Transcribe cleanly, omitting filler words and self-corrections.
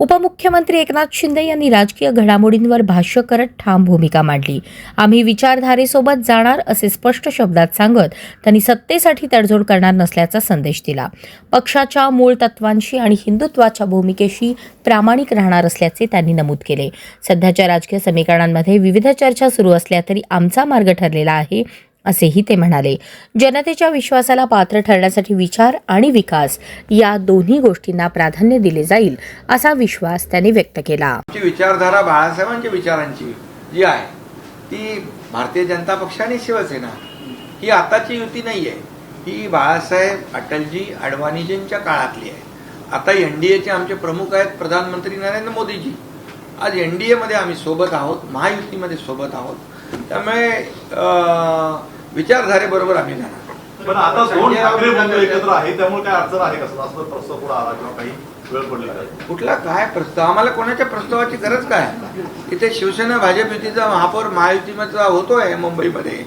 उपमुख्यमंत्री एकनाथ शिंदे यांनी राजकीय घडामोडींवर भाष्य करत ठाम भूमिका मांडली। आम्ही विचारधारेसोबत जाणार असे स्पष्ट शब्दात सांगत त्यांनी सत्तेसाठी तडजोड करणार नसल्याचा संदेश दिला। पक्षाच्या मूळ तत्वांशी आणि हिंदुत्वाच्या भूमिकेशी प्रामाणिक राहणार असल्याचे त्यांनी नमूद केले। सध्याच्या राजकीय समीकरणांमध्ये विविध चर्चा सुरू असल्या तरी आमचा मार्ग ठरलेला आहे असेही ते म्हणाले। जनतेच्या विश्वासाला पात्र ठरण्यासाठी विचार आणि विकास या दोन्ही गोष्टींना प्राधान्य दिले जाईल असा विश्वास त्यांनी व्यक्त केला। आमची विचारधारा बाळासाहेबांच्या विचारांची जी आहे ती भारतीय जनता पक्ष आणि शिवसेना ही आताची युती नाहीये, ही बाळासाहेब, अटलजी, अडवाणीजींच्या काळातली आहे। आता एनडीएचे आमचे प्रमुख आहेत प्रधानमंत्री नरेंद्र मोदीजी। आज एनडीए मध्ये आम्ही सोबत आहोत, महायुतीमध्ये सोबत आहोत, त्यामुळे विचारधारेबरोबर आम्ही जाणार। पण आता दोन ठाकरे बंधू एकत्र आहे, त्यामुळे काय अडचण आहे का? असं प्रस्ताव पुढे आला किंवा काही वेळ पडली का? कुठला काय प्रस्ताव? आम्हाला कोणाच्या प्रस्तावाची गरज काय? इथे शिवसेना भाजप युतीचा महापौर महायुतीचा होतोय मुंबईमध्ये।